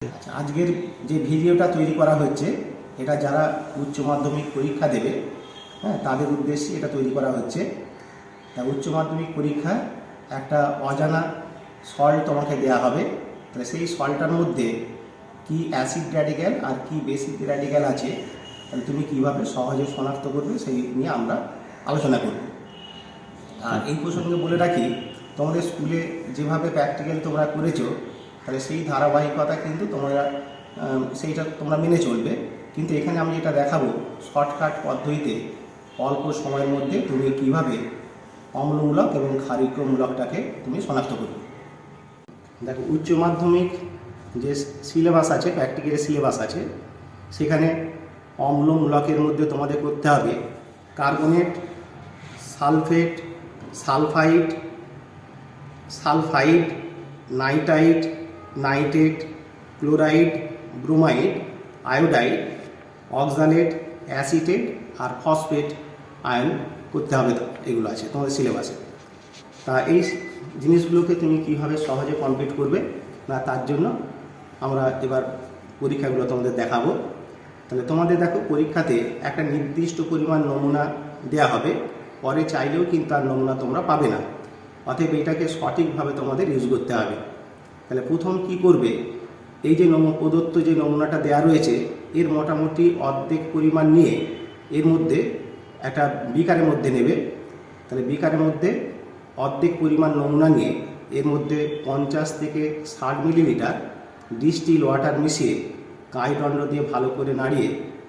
আচ্ছা, আজকের যে ভিডিওটা তৈরি করা হচ্ছে এটা যারা উচ্চ মাধ্যমিক পরীক্ষা দেবে, হ্যাঁ, তাদের উদ্দেশ্যে এটা তৈরি করা হচ্ছে। তা উচ্চ মাধ্যমিক পরীক্ষায় একটা অজানা সল্ট তোমাকে দেওয়া হবে। তাহলে সেই সল্টটার মধ্যে কি অ্যাসিড র্যাডিক্যাল আর কি বেসিক র্যাডিক্যাল আছে, তাহলে তুমি কীভাবে সহজে শনাক্ত করবে সেই নিয়ে আমরা আলোচনা করব। আর এই প্রসঙ্গে বলে রাখি, তোমাদের স্কুলে যেভাবে প্র্যাকটিক্যাল তোমরা করেছো, তাহলে সেই ধারাবাহিকতা কিন্তু সেইটা তোমরা মেনে চলবে। কিন্তু এখানে আমি যেটা দেখাবো, শর্টকাট পদ্ধতিতে অল্প সময়ের মধ্যে তুমি কিভাবে অম্লমূলক এবং ক্ষারীয়মূলকটাকে তুমি শনাক্ত করবে। দেখো, উচ্চ মাধ্যমিক যে সিলেবাস আছে, প্র্যাকটিক্যালের সিলেবাস আছে, সেখানে অম্লমূলকের মধ্যে তোমাদের করতে হবে carbonate, sulphate, sulphide, nitrite, nitrate, chloride, bromide, iodide, oxalate, acetate আর ফসফেট আয়ন করতে হবে। এগুলো আছে তোমাদের সিলেবাসে। তা এই জিনিসগুলোকে তুমি কীভাবে সহজে কমপ্লিট করবে না, তার জন্য আমরা এবার পরীক্ষাগুলো তোমাদের দেখাবো। তাহলে তোমাদের দেখো, পরীক্ষাতে একটা নির্দিষ্ট পরিমাণ নমুনা দেওয়া হবে, পরে চাইলেও কিন্তু আর নমুনা তোমরা পাবে না। অতএব এটাকে সঠিকভাবে তোমাদের ইউজ করতে হবে। তাহলে প্রথম কি করবে, এই যে প্রদত্ত যে নমুনাটা দেওয়া রয়েছে এর মোটামুটি অর্ধেক পরিমাণ নিয়ে এর মধ্যে একটা বিকারের মধ্যে নেবে। তাহলে বিকারের মধ্যে অর্ধেক পরিমাণ নমুনা নিয়ে এর মধ্যে 50 থেকে 60 মিলিলিটার ডিস্টিল ওয়াটার মিশিয়ে কাঁইদণ্ড দিয়ে ভালো করে নাড়িয়ে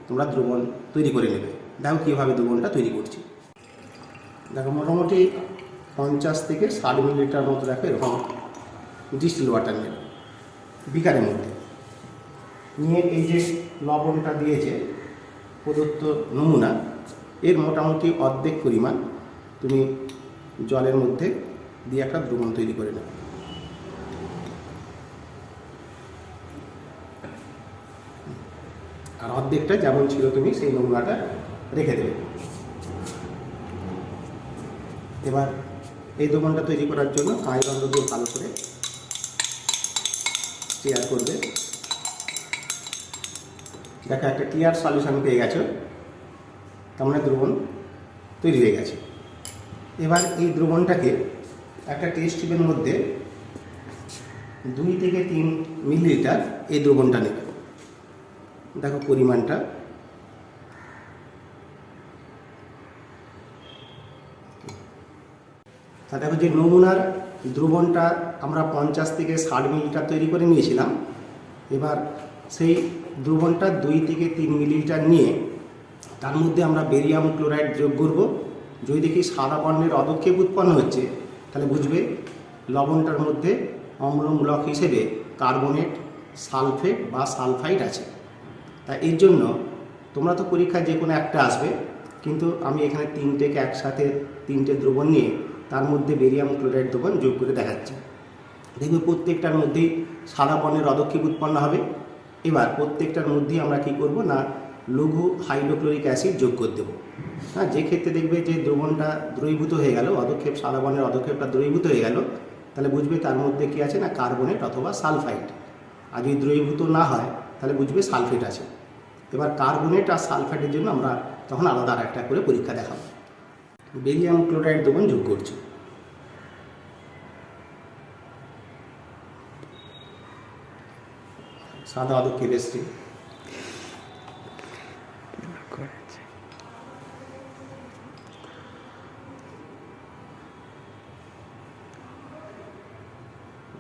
তোমরা দ্রবণ তৈরি করে নেবে। দেখো কীভাবে দ্রবণটা তৈরি করছি। দেখো, মোটামুটি 50 থেকে 60 মিলিলিটার মতো দেখো এরকম ডিস্টিল ওয়াটার নেবে বিকারের মধ্যে নিয়ে এই যে লবণটা দিয়েছে প্রদত্ত নমুনা, এর মোটামুটি অর্ধেক পরিমাণ তুমি জলের মধ্যে দিয়ে একটা দ্রবণ তৈরি করে নেবে। আর অর্ধেকটা যেমন ছিল তুমি সেই নমুনাটা রেখে দেবে। এবার এই দ্রবণটা তৈরি করার জন্য কাঁইদণ্ড দিয়ে ভালো করে স্টিয়ার করবে। দেখো, একটা ক্লিয়ার সলিউশন পেয়ে গেছো, তার মানে দ্রবণ তৈরি হয়ে গেছে। এবার এই দ্রবণটাকে একটা টেস্ট টিউবের মধ্যে 2 থেকে 3 মিলিলিটার এই দ্রবণটা নেবে। দেখো পরিমাণটা, তা দেখো যে নমুনার দ্রবণটা আমরা 50 থেকে 60 মিলিলিটার তৈরি করে নিয়েছিলাম। এবার সেই দ্রবণটা 2 থেকে 3 মিলিলিটার নিয়ে তার মধ্যে আমরা বেরিয়াম ক্লোরাইড যোগ করব। যদি দেখি সাদা বর্ণের অধক্ষেপ উৎপন্ন হচ্ছে, তাহলে বুঝবে লবণটার মধ্যে অম্লমূলক হিসেবে কার্বনেট, সালফেট বা সালফাইড আছে। তা এর জন্য তোমরা তো পরীক্ষায় যে কোনো একটা আসবে, কিন্তু আমি এখানে 3টেকে একসাথে 3টে দ্রবণ নিয়ে তার মধ্যে বেরিয়াম ক্লোরাইড দ্রবণ যোগ করে দেখাচ্ছি। দেখবে প্রত্যেকটার মধ্যেই সাদা বর্ণের অধক্ষেপ উৎপন্ন হবে। এবার প্রত্যেকটার মধ্যেই আমরা কি করব না, লঘু হাইড্রোক্লোরিক অ্যাসিড যোগ করে দেবো। হ্যাঁ, যে ক্ষেত্রে দেখবে যে দ্রবণটা দ্রবীভূত হয়ে গেল, অধক্ষেপ সাদা বর্ণের অধক্ষেপটা দ্রবীভূত হয়ে গেল, তাহলে বুঝবে তার মধ্যে কি আছে না, কার্বনেট অথবা সালফাইড। আর যদি দ্রবীভূত না হয় তাহলে বুঝবে সালফেট আছে। এবার কার্বনেট আর সালফাইডের জন্য আমরা তখন আলাদা আর একটা করে পরীক্ষা দেখাবো। বেরিয়াম ক্লোরাইড দ্রবণ যোগ করছি। সাদা অধক্ষেপ এসছে।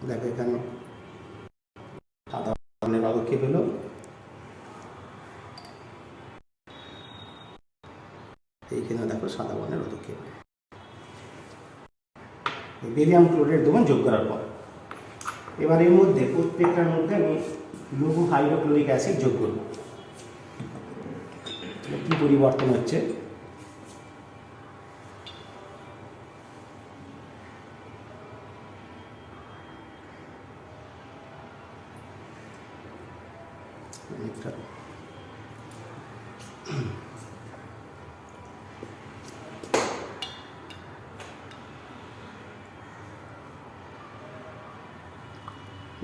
দেখো এখানে সাদা বর্ণের অধক্ষেপ হলো। এইখানে দেখো সাদা বর্ণের অধক্ষেপ। বেরিয়াম ক্লোরাইড দ্রবণ যোগ করার পর এবার এর মধ্যে প্রত্যেকটার মধ্যে আমি লঘু হাইড্রোক্লোরিক অ্যাসিড যোগ করব। কি পরিবর্তন হচ্ছে,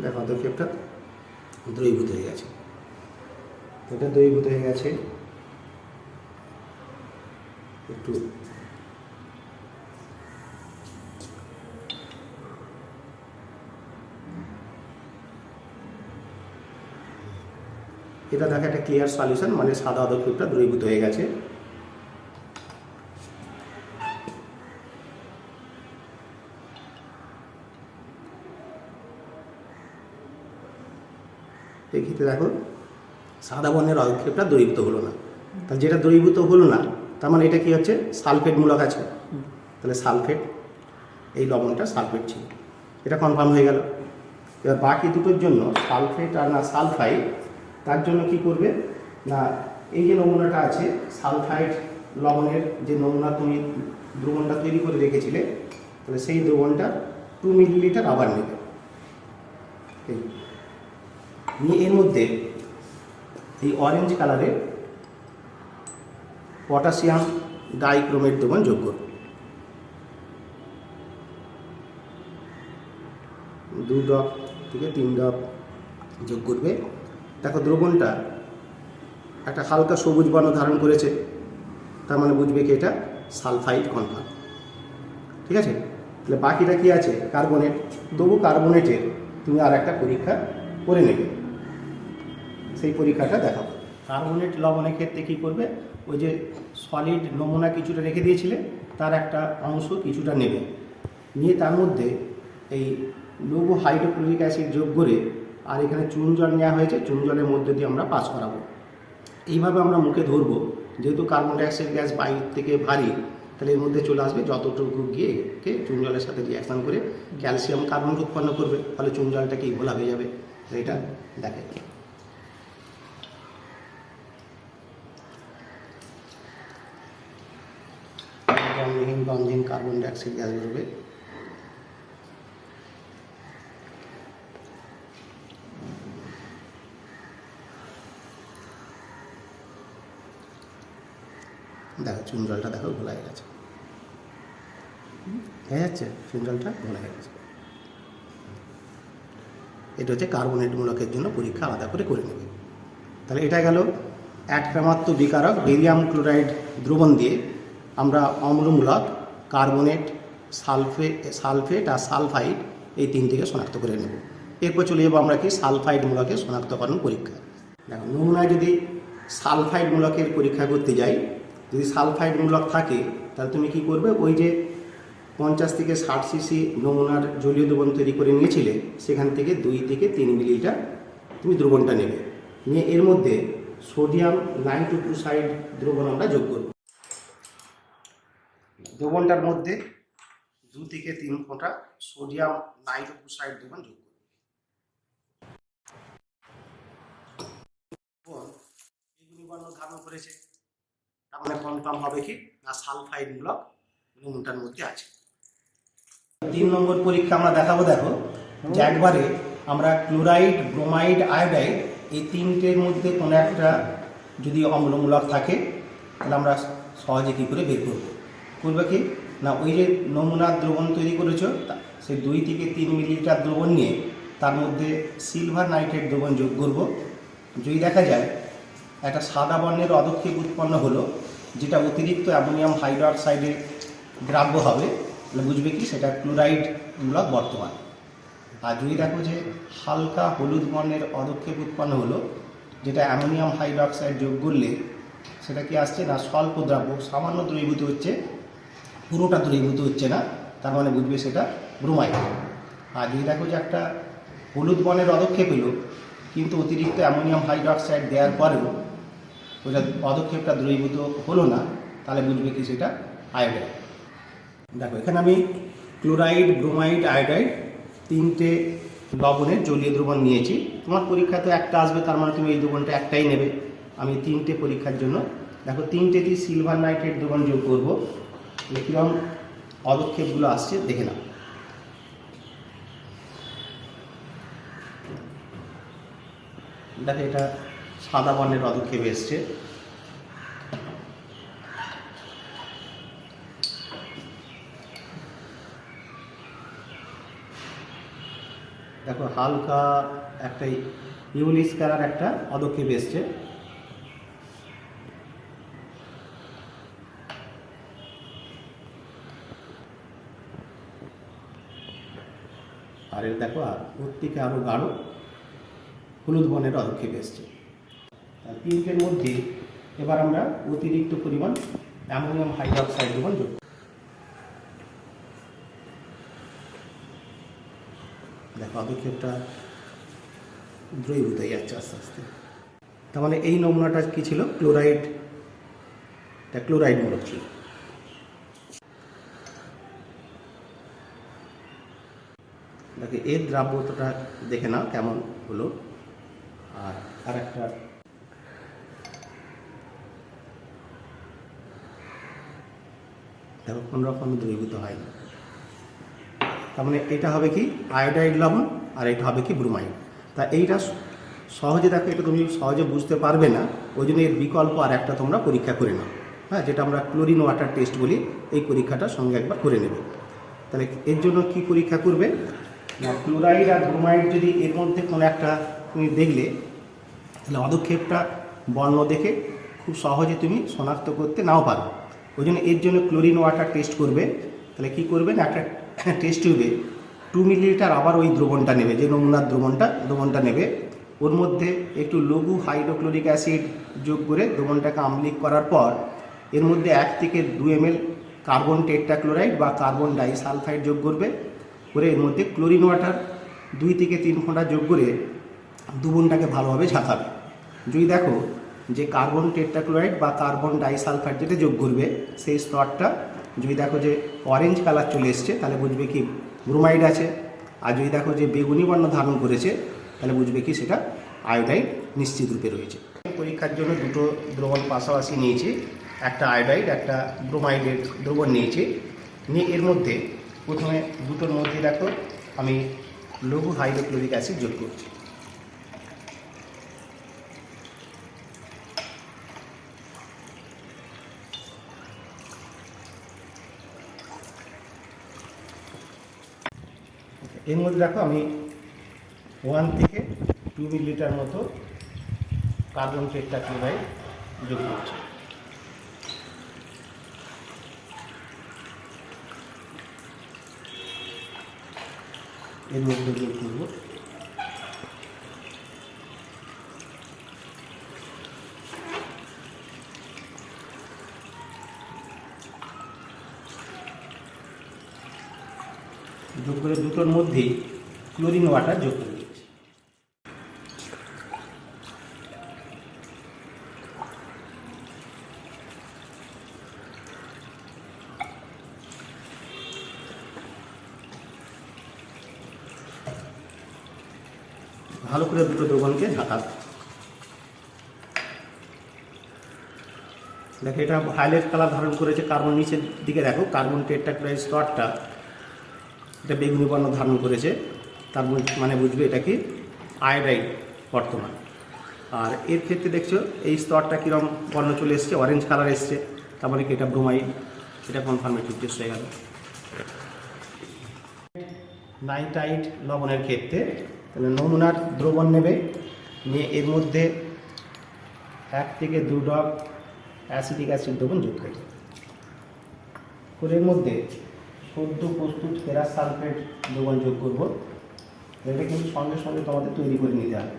দেখো অধক্ষেপটা দ্রবীভূত হয়ে গেছে। এটা দ্রবীভূত হয়ে গেছে। একটু এটা দেখো একটা ক্লিয়ার সলিউশন, মানে সাদা অদক্ষেপটা দ্রবীভূত হয়ে গেছে। এই ক্ষেত্রে দেখো সাদা বর্ণের অদক্ষেপটা দ্রবীভূত হলো না। তাহলে যেটা দ্রবীভূত হলো না তার মানে এটা কি হচ্ছে, সালফেট মূলক আছে। তাহলে সালফেট, এই লবণটা সালফেট ছিল, এটা কনফার্ম হয়ে গেল। এবার বাকি দুটোর জন্য সালফেট আর না সালফাইড, তার জন্য কি করবে না, এই যে নমুনাটা আছে সালফাইড লবণের যে নমুনা তুমি দ্রবণটা তৈরি করে রেখেছিলে, তাহলে সেই দ্রবণটা 2 মিলিলিটার আবার নেবে। এই নিয়ে এর মধ্যে এই অরেঞ্জ কালারের পটাশিয়াম ডাইক্রোমেট দ্রবণ যোগ করবে। 2 ড্রপ থেকে 3 ড্রপ যোগ করবে। দেখো দ্রবণটা একটা হালকা সবুজ বর্ণ ধারণ করেছে, তার মানে বুঝবে কি এটা সালফাইড কনফার্ম। ঠিক আছে, তাহলে বাকিটা কি আছে, কার্বনেট। তবু কার্বনেটের তুমি আর একটা পরীক্ষা করে নেবে, সেই পরীক্ষাটা দেখাবো। কার্বনেট লবণের ক্ষেত্রে কী করবে, ওই যে সলিড নমুনা কিছুটা রেখে দিয়েছিলে তার একটা অংশ কিছুটা নেবে, নিয়ে তার মধ্যে এই লঘু হাইড্রোক্লোরিক অ্যাসিড যোগ করে, আর এখানে চুন জল নেওয়া হয়েছে, চুন জলের মধ্যে দিয়ে আমরা পাস করাবো। এইভাবে আমরা মুখে ধরবো, যেহেতু কার্বন ডাইঅক্সাইড গ্যাস বাইর থেকে ভারী, তাহলে এর মধ্যে চলে আসবে, যতটুকু গিয়ে চুন জলের সাথে রিয়াকশান করে ক্যালসিয়াম কার্বন উৎপন্ন করবে, ফলে চুন জলটাকে ঘোলা হয়ে যাবে। তো এটা দেখে গঞ্জিন কার্বন ডাইঅক্সাইড গ্যাস বেরোবে। দেখো চুন জলটা দেখো ঘোলা হয়ে গেছে, হয়ে যাচ্ছে, চুন জলটা ঘোলা হয়ে গেছে। এটা হচ্ছে কার্বনেট মূলকের জন্য পরীক্ষা আলাদা করে করে নেবে। তাহলে এটা গেল একমাত্র বিকারক বেরিয়াম ক্লোরাইড দ্রবণ দিয়ে আমরা অম্লমূলক কার্বনেট, সালফেট আর সালফাইড এই তিনটিকে শনাক্ত করে নেব। এরপর চলে যাবো আমরা কি সালফাইড মূলকের শনাক্তকরণ পরীক্ষা। দেখো নমুনায় যদি সালফাইড মূলকের পরীক্ষা করতে যাই, যদি সালফাইড মূলক থাকে তাহলে তুমি কি করবে, ওই যে 50 থেকে 60 সিসি নমুনার জলীয় দ্রবণ তৈরি করে নিয়েছিলে, সেখান থেকে 2 থেকে 3 মিলিলিটার তুমি দ্রবণটা নেবে, নিয়ে এর মধ্যে সোডিয়াম নাইট্রোক্লোরাইড দ্রবণ আমরা যোগ করব। দ্রবণটার মধ্যে 2 থেকে 3 ফোঁটা সোডিয়াম নাইট্রোক্লোরাইড দ্রবণ যোগ করব। বেগুনি বর্ণ ধারণ করেছে, তার মানে কনফার্ম হবে কি না সালফাইড মূলক নমুনাটার মধ্যে আছে। 3 নম্বর পরীক্ষা আমরা দেখাবো। দেখো যে একবারে আমরা ক্লোরাইড, ব্রোমাইড, আয়োডাইড এই তিনটের মধ্যে কোনো একটা যদি অম্লমূলক থাকে, তাহলে আমরা সহজে কী করে বের করবো কি না, ওই যে নমুনার দ্রবণ তৈরি করেছো সেই 2 থেকে 3 মিলিলিটার দ্রবণ নিয়ে তার মধ্যে সিলভার নাইট্রেট দ্রবণ যোগ করব। যদি দেখা যায় একটা সাদা বর্ণের অদক্ষেপ উৎপন্ন হলো, যেটা অতিরিক্ত অ্যামোনিয়াম হাইড্রোক্সাইডে দ্রাব্য হবে, তাহলে বুঝবে কি সেটা ক্লোরাইড মূলক বর্তমান। আর যদি দেখো যে হালকা হলুদ বর্ণের অদক্ষেপ উৎপন্ন হলো, যেটা অ্যামোনিয়াম হাইড্রোক্সাইড যোগ করলে সেটা কি আসছে না স্বল্প দ্রাব্য, সামান্য দ্রবীভূত হচ্ছে, পুরোটা দ্রবীভূত হচ্ছে না, তার মানে বুঝবে সেটা ব্রোমাইড। আর যদি দেখো যে একটা হলুদ বর্ণের অদক্ষেপ এলো, কিন্তু অতিরিক্ত অ্যামোনিয়াম হাইড্রোক্সাইড দেওয়ার পরেও ওইটা পদক্ষেপটা দ্রবীভূত হলো না, তাহলে বুঝবে কি সেটা আয়োডাইড। দেখো এখানে আমি ক্লোরাইড, ব্রোমাইড, আয়োডাইড তিনটে লবণের জলীয় দ্রবণ নিয়েছি। তোমার পরীক্ষা তো একটা আসবে, তার মানে তুমি এই দ্রবণটা একটাই নেবে। আমি তিনটে পরীক্ষার জন্য দেখো তিনটেটি সিলভার নাইট্রেট দ্রবণ যোগ করবো। কীরকম পদক্ষেপগুলো আসছে দেখে নাও। দেখো এটা সাদা বর্ণের পদক্ষেপ এসছে। দেখো হালকা একটা ইউলিস কারার একটা পদক্ষেপ এসছে। আর এর দেখো আর ওর থেকে আরও গাঢ় হলুদ বর্ণের পদক্ষেপ এসছে। পিঙ্কের মধ্যে এবার আমরা অতিরিক্ত পরিমাণ অ্যামোনিয়াম হাইড্রোক্সাইড দ্রবণ যোগ। দেখো পদক্ষেপটা দ্রবীভূত হয়ে যাচ্ছে আস্তে আস্তে। তার মানে এই নমুনাটা কি ছিল? ক্লোরাইড, এটা ক্লোরাইড মূলক ছিল। দেখে এর দ্রাব্যতাটা দেখে নাও কেমন হলো। আর একটা দেখো কোনো রকম দ্রবীভূত হয়নি। তার মানে এটা হবে কি আয়োডাইড লবণ, আর এটা হবে কি ব্রোমাইড। তা এইটা সহজে দেখো, এটা তুমি সহজে বুঝতে পারবে না, ওই জন্য এর বিকল্প আর একটা তোমরা পরীক্ষা করে নাও, হ্যাঁ, যেটা আমরা ক্লোরিন ওয়াটার টেস্ট বলি। এই পরীক্ষাটা সঙ্গে একবার করে নেবে। তাহলে এর জন্য কি পরীক্ষা করবে না, ক্লোরাইড আর ব্রোমাইড যদি এর মধ্যে কোনো একটা তুমি দেখলে, তাহলে পদক্ষেপটা বর্ণ দেখে খুব সহজে তুমি শনাক্ত করতে নাও পারো। ওই জন্য এর জন্য ক্লোরিন ওয়াটার টেস্ট করবে। তাহলে কি করবে না, একটা টেস্ট টিউবে 2 মিলিলিটার আবার ওই দ্রবণটা নেবে, যে নমুনার দ্রবণটা নেবে। ওর মধ্যে একটু লঘু হাইড্রোক্লোরিক অ্যাসিড যোগ করে দ্রবণটাকে আম্লিক করার পর এর মধ্যে 1 থেকে 2 ml কার্বন টেট্রাক্লোরাইড বা কার্বন ডাইসালফাইড যোগ করবে। করে এর মধ্যে ক্লোরিন ওয়াটার 2 থেকে 3 ফোঁটা যোগ করে দ্রবণটাকে ভালোভাবে ঝাঁকাবে। যদি দেখো যে কার্বন টেট্রাক্লোরাইড বা কার্বন ডাইসালফাইড যেটা যোগ করবে, সেই স্তরটা যদি দেখো যে অরেঞ্জ কালার চলে এসছে, তাহলে বুঝবে কি ব্রোমাইড আছে। আর যদি দেখো যে বেগুনি বর্ণ ধারণ করেছে, তাহলে বুঝবে কি সেটা আয়োডাইড নিশ্চিত রূপে রয়েছে। পরীক্ষার জন্য দুটো দ্রবণ পাশাপাশি নিয়েছি, একটা আয়োডাইড, একটা ব্রোমাইডের দ্রবণ নিয়েছি। নিয়ে এর মধ্যে প্রথমে দুটোর মধ্যে দেখো আমি লঘু হাইড্রোক্লোরিক অ্যাসিড যোগ করছি। এর মধ্যে দেখো আমি 1 থেকে 2 মিলিলিটার মতো কার্বন টেট্রাক্লোরাইড যোগ করছি। এর মধ্যে যোগ করব যোগ করে দুটোর মধ্যেই ক্লোরিন ওয়াটার যোগ করে দিচ্ছি। ভালো করে দুটো দ্রবণকে ঝাঁকাবে। দেখো এটা হাইলাইট কালার ধারণ করেছে, কার্বন নিচের দিকে দেখো কার্বন টেট্রাক্লোরাইড স্তরটা এটা বেগুনি বর্ণ ধারণ করেছে, তার মানে বুঝবে এটা কি আয়োডাইড বর্তমান। আর এর ক্ষেত্রে দেখছো এই স্তরটা কীরকম বর্ণ চলে এসছে, অরেঞ্জ কালার এসছে, তার মানে কি এটা ব্রোমাইড। এটা কনফার্মেটিভ টেস্ট হয়ে গেল। নাইট্রাইট লবণের ক্ষেত্রে তাহলে নমুনার দ্রবণ নেবে, নিয়ে এর মধ্যে 1 থেকে 2 ড্রপ অ্যাসিটিক অ্যাসিড দ্রবণ যোগ করবে। করে এর মধ্যে সদ্য প্রস্তুত ফেরাস সালফেট দ্রবণ যোগ করব। এটা কিন্তু সঙ্গে সঙ্গে তোমাদের তৈরি করে নিতে হবে।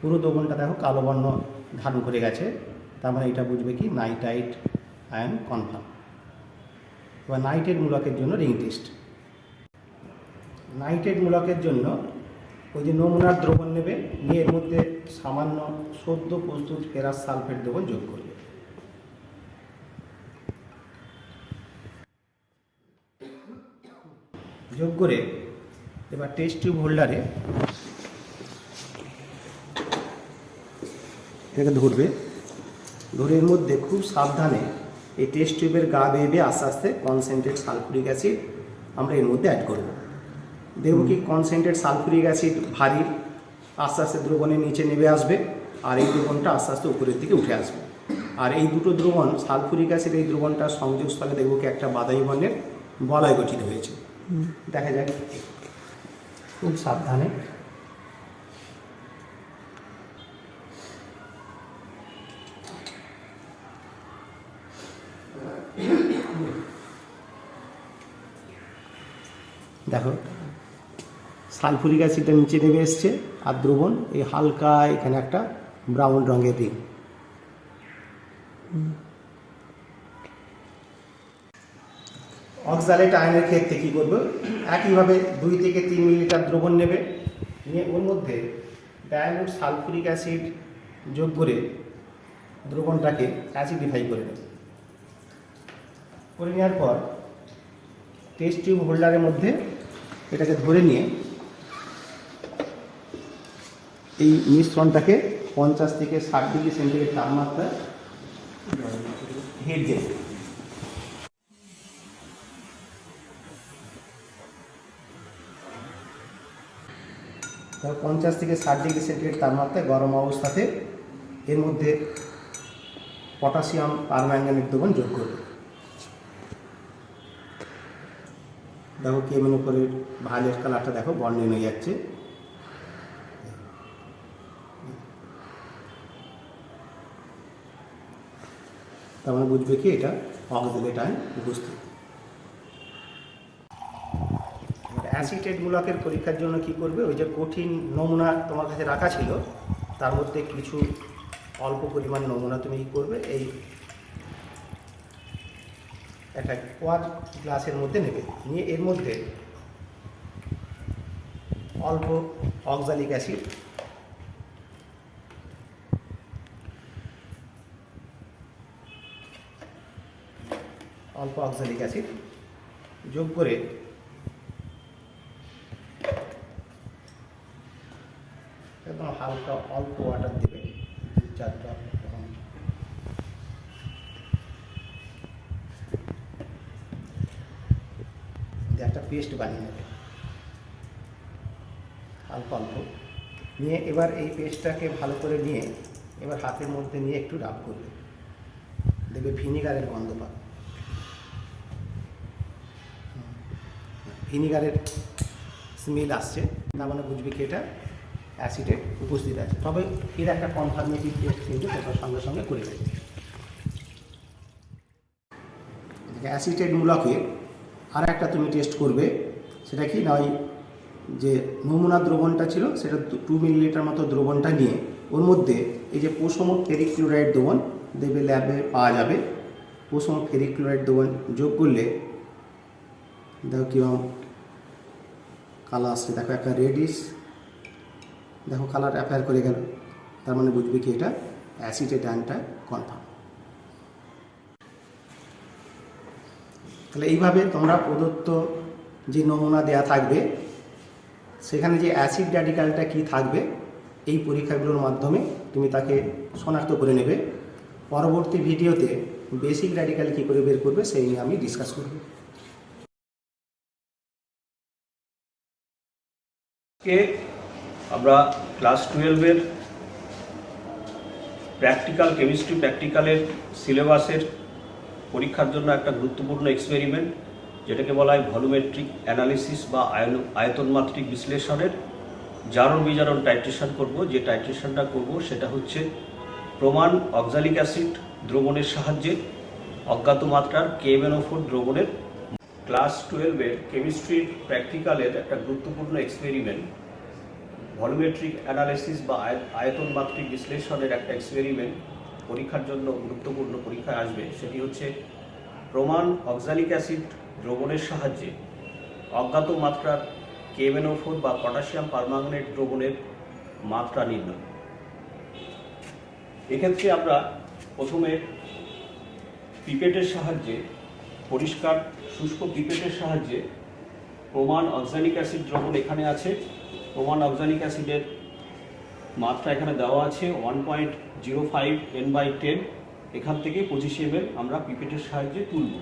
পুরো দ্রবণটা দেখো কালো বর্ণ ধারণ করে গেছে, তার মানে এটা বুঝবে কি নাইট্রাইট আয়ন কনফার্ম। এবার নাইট্রেট মূলকের জন্য রিং টেস্ট। নাইট্রেট মূলকের জন্য ওই যে নমুনার দ্রবণ নেবে, নিয়ে এর মধ্যে সামান্য সদ্য প্রস্তুত ফেরাস সালফেট দ্রবণ যোগ করবে। যোগ করে এবার টেস্ট টিউব হোল্ডারে এটাকে ধরবে, ধরে এর মধ্যে খুব সাবধানে এই টেস্ট টিউবের গা বেয়ে বেয়ে আস্তে আস্তে কনসেন্ট্রেট সালফুরিক অ্যাসিড আমরা এর মধ্যে অ্যাড করব। দেখব কি কনসেন্ট্রেট সালফুরিক অ্যাসিড ভারী, আস্তে আস্তে দ্রবণের নিচে নেমে আসবে, আর এই দ্রবণটা আস্তে আস্তে উপরের দিকে উঠে আসবে। আর এই দুটো দ্রবণ, সালফুরিক অ্যাসিড এই দ্রবণটার সংযোগস্থলে দেখব কি একটা বাদামি বর্ণের বলয় গঠিত হয়েছে। দেখা যাক, খুব সাবধানে। দেখো সালফুরিক অ্যাসিডটা নিচে নেমে এসছে, আর দ্রবণ এই হালকা এখানে একটা ব্রাউন রঙের রিং। অক্সালেট আয়নের ক্ষেত্রে কী করবে, একইভাবে 2 থেকে 3 মিলিলিটার দ্রবণ নেবে, নিয়ে ওর মধ্যে ডায়ালুট সালফুরিক অ্যাসিড যোগ করে দ্রবণটাকে অ্যাসিডিফাই করে নেবে। করে নেওয়ার পর টেস্ট টিউব হোল্ডারের মধ্যে এটাকে ধরে নিয়ে এই মিশ্রণটাকে 50 থেকে 60 ডিগ্রি সেন্টিগ্রেড তাপমাত্রায় হিট দেবে। 50 থেকে 60 ডিগ্রি সেন্টিগ্রেড তাপমাত্রায় গরম অবস্থাতে এর মধ্যে পটাশিয়াম পারম্যাঙ্গানেট দ্রবণ যোগ করবে। দেখো কেমন উপরে ভায়োলেট কালারটা দেখো বর্ণিল হয়ে যাচ্ছে। তার মানে বুঝবে কি এটা অক্সালেট আয়ন উপস্থিত। অ্যাসিটেট মূলকের পরীক্ষার জন্য কি করবে, ওই যে কঠিন নমুনা তোমার কাছে রাখা ছিল তার মধ্যে কিছু অল্প পরিমাণ নমুনা তুমি কী করবে, এই একটা কোয়াজ গ্লাসের মধ্যে নেবে, নিয়ে এর মধ্যে অল্প অক্সালিক অ্যাসিড যোগ করে একদম হালকা অল্প ওয়াটার দেবে, 2-4 ড্রপ, একটা পেস্ট বানিয়ে নেবে অল্প অল্প নিয়ে। এবার এই পেস্টটাকে ভালো করে নিয়ে এবার হাতের মধ্যে নিয়ে একটু রাব করবে, দেখবে ভিনিগারের গন্ধ পাবে, ভিনিগারের স্মেল আসছে, তার মানে বুঝবে কি এটা অ্যাসিডের উপস্থিত আছে। তবে এর একটা কনফার্মেটিভ টেস্ট কিন্তু তোমরা সঙ্গে সঙ্গে করে দেবে। অ্যাসিটেট মূলকের আর একটা তুমি টেস্ট করবে, সেটা কি না, ওই যে নমুনা দ্রবণটা ছিল সেটা 2 মিলিলিটার মতো দ্রবণটা নিয়ে ওর মধ্যে এই যে পোষম ফেরিক ক্লোরাইড দ্রবণ দেবে, ল্যাবে পাওয়া যাবে। পোষম ফেরিক ক্লোরাইড দ্রবণ যোগ করলে দেখো কীরকম কালার আসছে, দেখো একটা রেডিশ, দেখো কালার অ্যাপিয়ার করে গেল, তার মানে বুঝবে কি এটা অ্যাসিটেট আয়নটা কনফার্ম। তাহলে এইভাবে তোমরা প্রদত্ত যে নমুনা দেয়া থাকবে সেখানে যে অ্যাসিড র্যাডিক্যালটা কি থাকবে এই পরীক্ষাগুলোর মাধ্যমে তুমি তাকে শনাক্ত করে নেবে। পরবর্তী ভিডিওতে বেসিক র্যাডিক্যাল কী করে বের করবে সেই নিয়ে আমি ডিসকাস করব। আমরা ক্লাস 12-এর প্র্যাকটিক্যাল কেমিস্ট্রি প্র্যাকটিক্যালের সিলেবাসের পরীক্ষার জন্য একটা গুরুত্বপূর্ণ এক্সপেরিমেন্ট, যেটাকে বলা হয় ভলিউমেট্রিক অ্যানালিসিস বা আয়তনমাত্রিক বিশ্লেষণের জারণ বিজারণ টাইট্রেশন করব। যে টাইট্রেশনটা করব সেটা হচ্ছে প্রমাণ অক্সালিক অ্যাসিড দ্রবণের সাহায্যে অজ্ঞাত মাত্রার KMnO4 দ্রবণের। ক্লাস 12-এর কেমিস্ট্রির প্র্যাকটিক্যালের একটা গুরুত্বপূর্ণ এক্সপেরিমেন্ট, ভলিউমেট্রিক অ্যানালিসিস বা আয়তনমাত্রিক বিশ্লেষণের একটা এক্সপেরিমেন্ট পরীক্ষার জন্য গুরুত্বপূর্ণ পরীক্ষায় আসবে। সেটি হচ্ছে প্রমাণ অক্সালিক অ্যাসিড দ্রবণের সাহায্যে অজ্ঞাত মাত্রার KMnO4 বা পটাশিয়াম পারম্যাঙ্গানেট দ্রবণের মাত্রা নির্ণয়। এক্ষেত্রে আমরা প্রথমে পিপেটের সাহায্যে, পরিষ্কার শুষ্ক পিপেটের সাহায্যে প্রমাণ অক্সালিক অ্যাসিড দ্রবণ এখানে আছে, প্রমাণ অক্সালিক অ্যাসিডের মাত্রা এখানে দেওয়া আছে 1.05 N/10 এখান থেকে 25 ml আমরা পিপেটের সাহায্যে তুলব।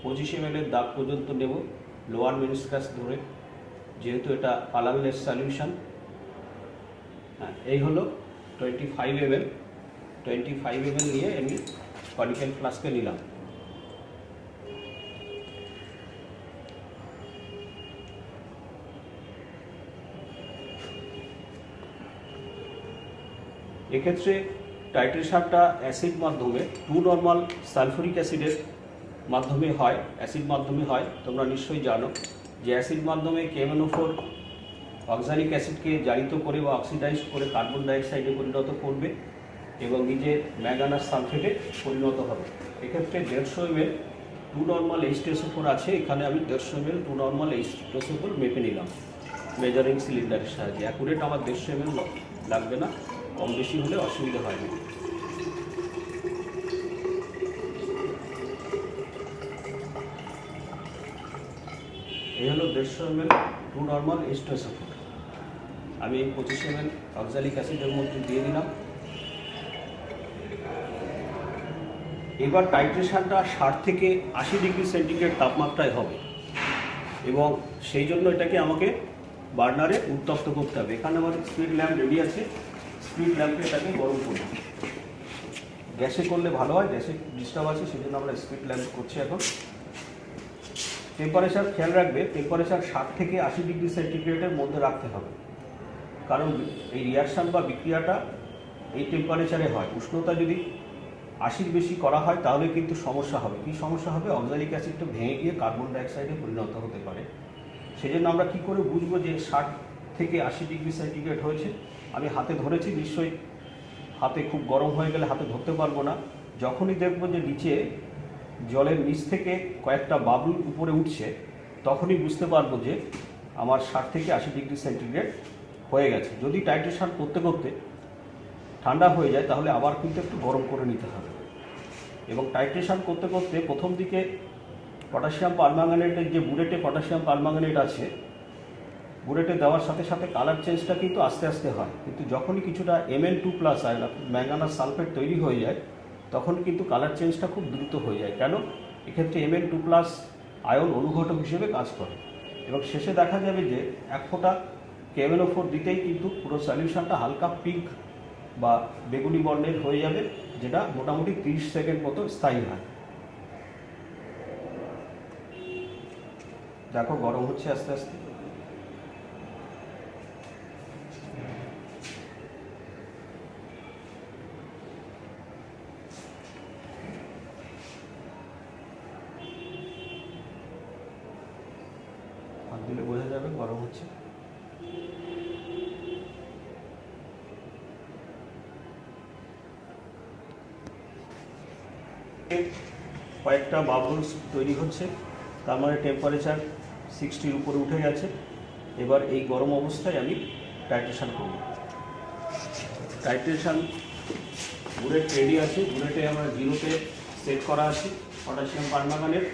পঁচিশ ml এর দাগ পর্যন্ত নেব লোয়ার মেনিসকাস ধরে, যেহেতু এটা কালারলেস সলিউশন। হ্যাঁ, এই হলো 25 ml। 25 ml নিয়ে আমি কনিক্যাল ফ্লাস্কে নিলাম। এক্ষেত্রে টাইট্রেশনটা অ্যাসিড মাধ্যমে 2 নর্মাল সালফুরিক অ্যাসিডের মাধ্যমে হয়, অ্যাসিড মাধ্যমে হয়। তোমরা নিশ্চয়ই জানো যে অ্যাসিড মাধ্যমে KMnO4 অক্সালিক অ্যাসিডকে জারিত করে বা অক্সিডাইজ করে কার্বন ডাইঅক্সাইডে পরিণত করবে এবং নিজে ম্যাঙ্গানাস সালফেটে পরিণত হবে। এক্ষেত্রে 150 ml 2 নর্মাল H2SO4 আছে, এখানে আমি 150 ml 2 নর্মাল H2SO4 মেপে নিলাম মেজারিং সিলিন্ডারের সাহায্যে। অ্যাকুরেট আমার 150 ml লাগবে না, কম বেশি হলে অসুবিধা হয় না। এই হলো 150 ml 2 নর্মাল H2SO4। আমি 25 ml অক্সালিক অ্যাসিডের মধ্যে দিয়ে দিলাম। এবার টাইট্রেশনটা 60 থেকে 80 ডিগ্রি সেন্টিগ্রেড তাপমাত্রায় হবে এবং সেই জন্য এটাকে আমাকে বার্নারে উত্তপ্ত করতে হবে। এখানে আমার স্পিড ল্যাম্প রেডি আছে, স্পিড ল্যাম্পে এটাকে গরম করব। গ্যাসে করলে ভালো হয়, গ্যাসে ডিস্টার্ব আছে, সেই জন্য আমরা স্পিড ল্যাম্প করছি এখন। টেম্পারেচার খেয়াল রাখবে, টেম্পারেচার 60 থেকে 80 ডিগ্রি সেন্টিগ্রেডের মধ্যে রাখতে হবে, কারণ এই রিয়াকশান বা বিক্রিয়াটা এই টেম্পারেচারে হয়। উষ্ণতা যদি 80-র বেশি করা হয় তাহলে কিন্তু সমস্যা হবে। কী সমস্যা হবে? অক্সালিক অ্যাসিডটা ভেঙে গিয়ে কার্বন ডাইঅক্সাইডে পরিণত হতে পারে। সেই জন্য আমরা কী করে বুঝবো যে 60 থেকে 80 ডিগ্রি সেন্টিগ্রেড হয়েছে? আমি হাতে ধরেছি, নিশ্চয়ই হাতে খুব গরম হয়ে গেলে হাতে ধরতে পারবো না। যখনই দেখবো যে নিচে জলের নিচ থেকে কয়েকটা বাবুল উপরে উঠছে, তখনই বুঝতে পারবো যে আমার 60 থেকে 80 ডিগ্রি সেন্টিগ্রেড হয়ে গেছে। যদি টাইট্রেশন করতে করতে ঠান্ডা হয়ে যায় তাহলে আবার কিন্তু একটু গরম করে নিতে হবে। এবং টাইট্রেশন করতে করতে প্রথম দিকে পটাশিয়াম পারম্যাঙ্গানেটের যে বুরেটে পটাশিয়াম পারম্যাঙ্গানেট আছে, বুরেটে দেওয়ার সাথে সাথে কালার চেঞ্জটা কিন্তু আস্তে আস্তে হয়, কিন্তু যখনই কিছুটা Mn2+ আয়ন ম্যাঙ্গানাস সালফেট তৈরি হয়ে যায় তখন কিন্তু কালার চেঞ্জটা খুব দ্রুত হয়ে যায়। কেন? এক্ষেত্রে Mn2+ আয়ন অনুঘটক হিসেবে কাজ করে এবং শেষে দেখা যাবে যে এক ফোঁটা KMnO4 দিতেই কিন্তু পুরো সলিউশনটা হালকা পিঙ্ক বা বেগুনি বর্ণের হয়ে যাবে, যেটা মোটামুটি 30 সেকেন্ড মতো স্থায়ী হয়। দেখো গরম হচ্ছে আস্তে আস্তে। হাত দিলে বোঝা যাবে গরম হচ্ছে। কয়েকটা বাবলস তৈরি হচ্ছে, তার মানে টেম্পারেচার 60-র উপরে উঠে গেছে। এবার এই গরম অবস্থায় আমি টাইট্রেশন করব। টাইট্রেশন বুলেট রেডি আছে, বুলেটে আমার 0-তে সেট করা আছে পটাশিয়াম পারম্যাঙ্গানেট।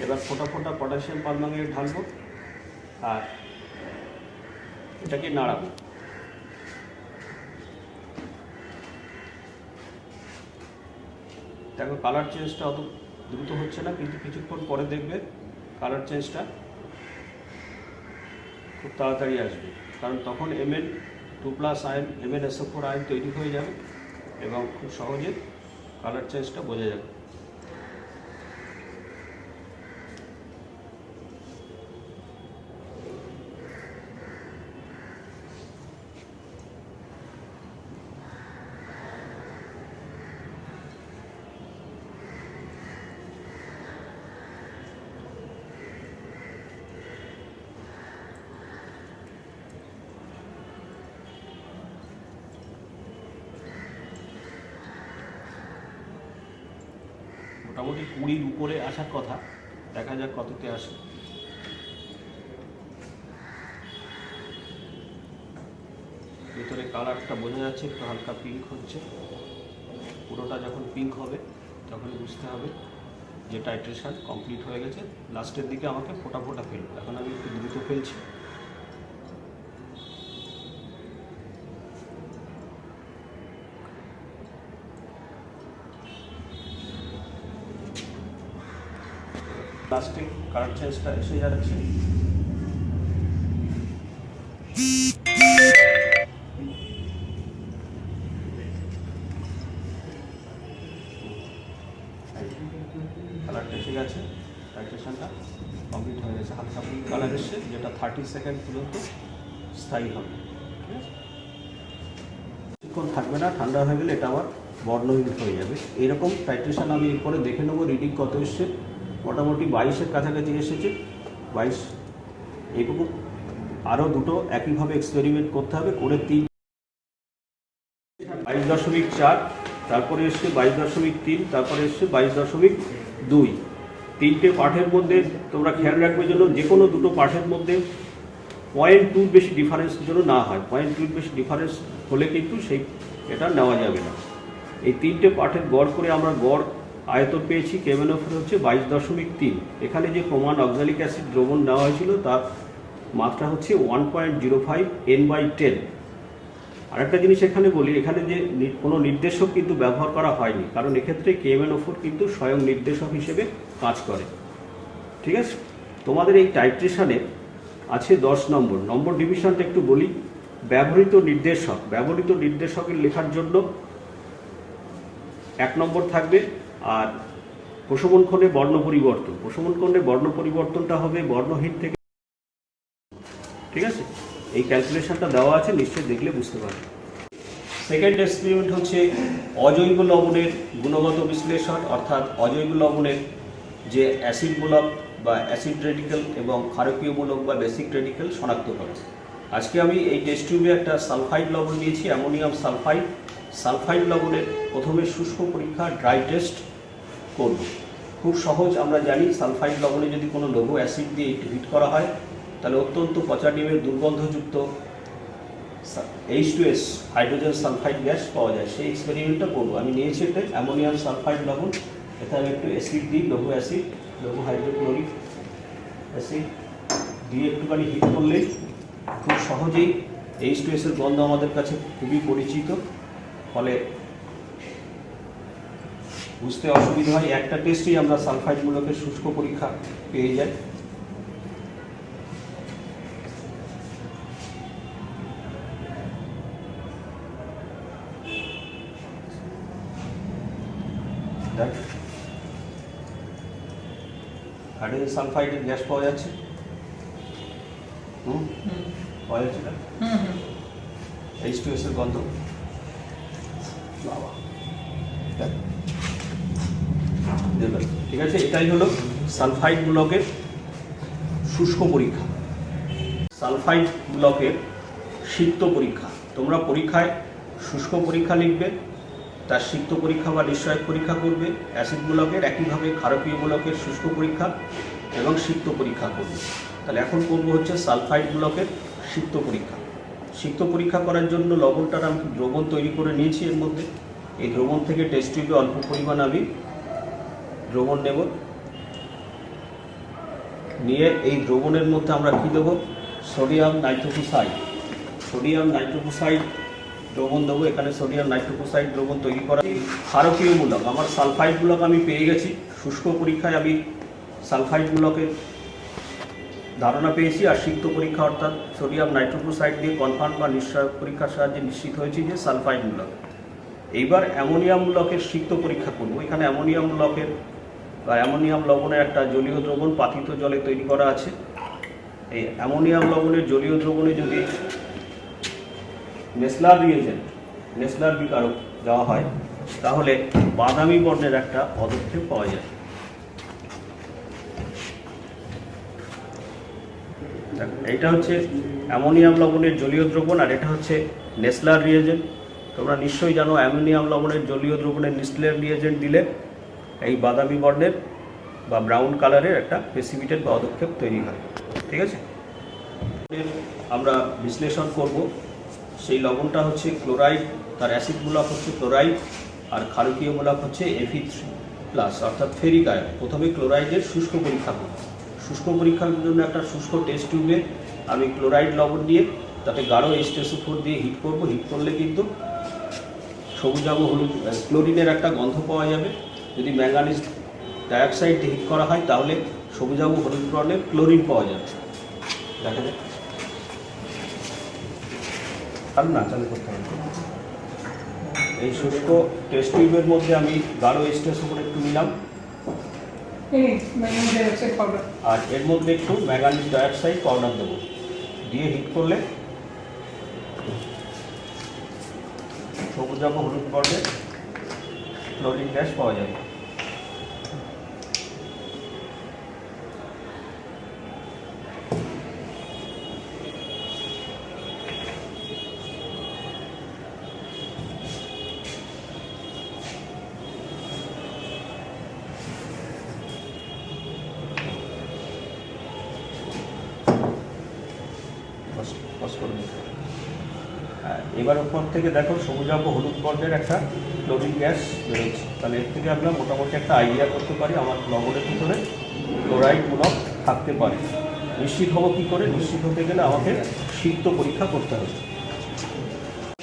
এবার ফোটা ফোটা পটাশিয়াম পারম্যাঙ্গানেট ঢালবো আর এটাকে নাড়াবো। দেখো কালার চেঞ্জটা অত দ্রুত হচ্ছে না, কিন্তু কিছুক্ষণ পরে দেখবে কালার চেঞ্জটা খুব তাড়াতাড়ি আসবে, কারণ তখন Mn2+ আয়ন MnSO4 আয়ন তৈরি হয়ে যাবে এবং খুব সহজে কালার চেঞ্জটা বোঝা যাবে। মোটামুটি 20-র উপরে আসার কথা, দেখা যাক কততে আসে। ভিতরে কালারটা বোঝা যাচ্ছে, একটু হালকা পিঙ্ক হচ্ছে। পুরোটা যখন পিঙ্ক হবে তখন বুঝতে হবে যে টাইট্রেশন কমপ্লিট হয়ে গেছে। লাস্টের দিকে আমাকে ফোঁটা ফোঁটা ফেলবো। এখন আমি একটু দ্রুত ফেলছি। লাস্টে কালার চেঞ্জটা এসে যাচ্ছে। কালারটা এসে গেছে, টাইট্রেশনটা কমপ্লিট হয়ে গেছে। হালকা পিঙ্ক কালার এসছে, যেটা 30 সেকেন্ড পর্যন্ত স্থায়ী হবে। ঠিক আছে, কিছুক্ষণ থাকবে না, ঠান্ডা হয়ে গেলে এটা আবার বর্ণহীন হয়ে যাবে। এরকম টাইট্রেশন আমি এরপরে দেখে নেবো রিডিং কত এসছে। মোটামুটি 22-এর কাছাকাছি এসেছে, 22। এইটুকু আরও দুটো একইভাবে এক্সপেরিমেন্ট করতে হবে, করে 22.4, তারপরে এসছে 22.3, তারপরে এসছে 22.2। তিনটে পাঠের মধ্যে তোমরা খেয়াল রাখবে যেন যে কোনো দুটো পাঠের মধ্যে 0.2 বেশি ডিফারেন্স যেন না হয়। 0.2 বেশি ডিফারেন্স হলে কিন্তু সেই এটা নেওয়া যাবে না। এই তিনটে পাঠের গড় করে আমরা গড় আয়তন পেয়েছি কেএমএনএফ হচ্ছে 22.3। এখানে যে প্রমাণ অক্সালিক অ্যাসিড দ্রবণ নেওয়া হয়েছিল তার মাত্রা হচ্ছে 1.05 N/10। আরেকটা জিনিস এখানে বলি, এখানে যে কোনো নির্দেশক কিন্তু ব্যবহার করা হয়নি, কারণ এক্ষেত্রে কেএমএনও4 কিন্তু স্বয়ং নির্দেশক হিসেবে কাজ করে। ঠিক আছে, তোমাদের এই টাইট্রেশনে আছে 10 নম্বর ডিভিশনটা একটু বলি। ব্যবহৃত নির্দেশকের লেখার জন্য 1 নম্বর থাকবে। আর প্রশমনক্ষণে বর্ণ পরিবর্তনটা হবে বর্ণহীন থেকে। ঠিক আছে, এই ক্যালকুলেশনটা দেওয়া আছে, নিশ্চয়ই দেখলে বুঝতে পারবে। সেকেন্ড এক্সপেরিমেন্ট হচ্ছে অজৈব লবণের গুণগত বিশ্লেষণ, অর্থাৎ অজৈব লবণের যে অ্যাসিডমূলক বা অ্যাসিড রেডিক্যাল এবং ক্ষারকীয় মূলক বা বেসিক রেডিক্যাল শনাক্ত করে। আজকে আমি এই টেস্ট টিউবে একটা সালফাইড লবণ নিয়েছি, অ্যামোনিয়াম সালফাইড লবণের প্রথমে শুষ্ক পরীক্ষা ড্রাই টেস্ট করব। খুব সহজ, আমরা জানি সালফাইড লবণে যদি কোনো লৌহ অ্যাসিড দিয়ে হিট করা হয় তাহলে অত্যন্ত পচা ডিমের দুর্গন্ধযুক্ত H2S হাইড্রোজেন সালফাইড গ্যাস পাওয়া যায়। সেই এক্সপেরিমেন্টটা করবো। আমি নিয়েছি একটা অ্যামোনিয়াম সালফাইড লবণ, এতে আমি একটু অ্যাসিড দিই, লৌহ হাইড্রোক্লোরিক অ্যাসিড দিয়ে একটুখানি হিট করলেই খুব সহজেই H2S এর গন্ধ আমাদের কাছে খুবই পরিচিত, ফলে বুঝতে অসুবিধা হয়। একটা টেস্টেই আমরা সালফাইডগুলোকে শুষ্ক পরীক্ষা পেয়ে যাই। হাইড্রোজেন সালফাইডের গ্যাস পাওয়া যাচ্ছে, পাওয়া যাচ্ছে না, H2S এর গন্ধ। ঠিক আছে, এটাই হলো সালফাইড ব্লকের শুষ্ক পরীক্ষা। সালফাইড ব্লকের সিক্ত পরীক্ষা। তোমরা পরীক্ষায় শুষ্ক পরীক্ষা লিখবে, তার সিক্ত পরীক্ষা বা নিশ্চয়ক পরীক্ষা করবে। অ্যাসিড ব্লকের একইভাবে ক্ষারকীয় ব্লকের শুষ্ক পরীক্ষা এবং সিক্ত পরীক্ষা করবে। তাহলে এখন করবো হচ্ছে সালফাইড ব্লকের সিক্ত পরীক্ষা। সিক্ত পরীক্ষা করার জন্য লবণটার আমি দ্রবণ তৈরি করে নিয়েছি। এর মধ্যে এই দ্রবণ থেকে টেস্ট টিউবে অল্প পরিমাণ আমি দ্রবণ নেব, নিয়ে এই দ্রবণের মধ্যে আমরা কী দেবো, সোডিয়াম নাইট্রোফোসাইড দ্রবণ দেবো। এখানে সোডিয়াম নাইট্রোফোসাইড দ্রবণ তৈরি করা। ক্ষারকীয় মূলক, আমার সালফাইড মূলক আমি পেয়ে গেছি। শুষ্ক পরীক্ষায় আমি সালফাইড মূলকের ধারণা পেয়েছি, আর সিক্ত পরীক্ষা অর্থাৎ সোডিয়াম নাইট্রোফোসাইড দিয়ে কনফার্ম বা নিশ্চয়ক পরীক্ষার সাহায্যে নিশ্চিত হয়েছি যে সালফাইড মূলক। এইবার অ্যামোনিয়াম মূলকের সিক্ত পরীক্ষা করবো। এখানে অ্যামোনিয়াম মূলকের বা অ্যামোনিয়াম লবণের একটা জলীয় দ্রবণ পাতিত জলে তৈরি করা আছে। এই অ্যামোনিয়াম লবণের জলীয় দ্রবণে যদি নেসলার বিকারক দেওয়া হয় তাহলে বাদামি বর্ণের একটা পদক্ষেপ পাওয়া যায়। এইটা হচ্ছে অ্যামোনিয়াম লবণের জলীয় দ্রবণ, আর এটা হচ্ছে নেসলার রিয়েজেন্ট। তোমরা নিশ্চয়ই জানো অ্যামোনিয়াম লবণের জলীয় দ্রবণের নেসলার রিয়েজেন্ট দিলে এই বাদামি বর্ণের বা ব্রাউন কালারের একটা প্রেসিপিটেট পদক্ষেপ তৈরি হয়। ঠিক আছে, আমরা বিশ্লেষণ করব। সেই লবণটা হচ্ছে ক্লোরাইড, তার অ্যাসিড মূলক হচ্ছে ক্লোরাইড, আর ক্ষারকীয় মূলক হচ্ছে Fe3+ অর্থাৎ ফেরিক আয়ন। প্রথমে ক্লোরাইডের শুষ্ক পরীক্ষা করব। শুষ্ক পরীক্ষার জন্য একটা শুষ্ক টেস্ট টিউবে আমি ক্লোরাইড লবণ দিয়ে তাতে গাঢ় H2SO4 দিয়ে হিট করব। হিট করলে কিন্তু সবুজাভ হলুদ ক্লোরিনের একটা গন্ধ পাওয়া যাবে। যদি ম্যাঙ্গানিজ ডাইঅক্সাইড দিয়ে হিট করা হয় তাহলে সবুজাভ হলুদ বর্ণের ক্লোরিন পাওয়া যাবে। দেখা যায় আর না চালু করতে হবে। এই শুষ্ক টেস্ট টিউবের মধ্যে আমি গাঢ় H2SO4 একটু নিলাম আর এর মধ্যে একটু ম্যাঙ্গানিজ ডাইঅক্সাইড পাউডার দেবো। দিয়ে হিট করলে সবুজাভ হলুদ বর্ণের ক্লোরিন গ্যাস পাওয়া যাবে। এবার উপর থেকে দেখো সবুজাভ হলুদ বর্ণের একটা ক্লোরিন গ্যাস বেরোচ্ছে। তাহলে এর থেকে আমরা মোটামুটি একটা আইডিয়া করতে পারি আমার লবণের ভিতরে ক্লোরাইড মূলক থাকতে পারে। নিশ্চিত হবো কী করে? নিশ্চিত হতে গেলে আমাকে সিক্ত পরীক্ষা করতে হবে।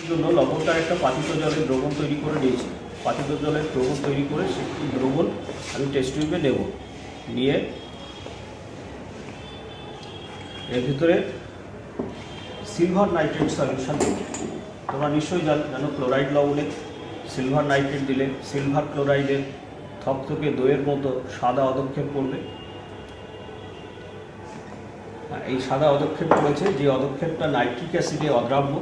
এর জন্য লবণটার একটা পাতিত জলের দ্রবণ তৈরি করে নিয়েছি। পাতিত জলের দ্রবণ তৈরি করে সেই দ্রবণ আমি টেস্ট টিউবে নেব। নিয়ে এর ভিতরে সিলভার নাইট্রেট সলিউশন দেব। তোমরা নিশ্চয়ই জানো ক্লোরাইড লবণে সিলভার নাইট্রেট দিলে সিলভার ক্লোরাইডের থকথকে দইয়ের মতো সাদা অদক্ষেপ পড়বে। এই সাদা অদক্ষেপ পড়েছে, যে অদক্ষেপটা নাইট্রিক অ্যাসিডে অদ্রাব্য।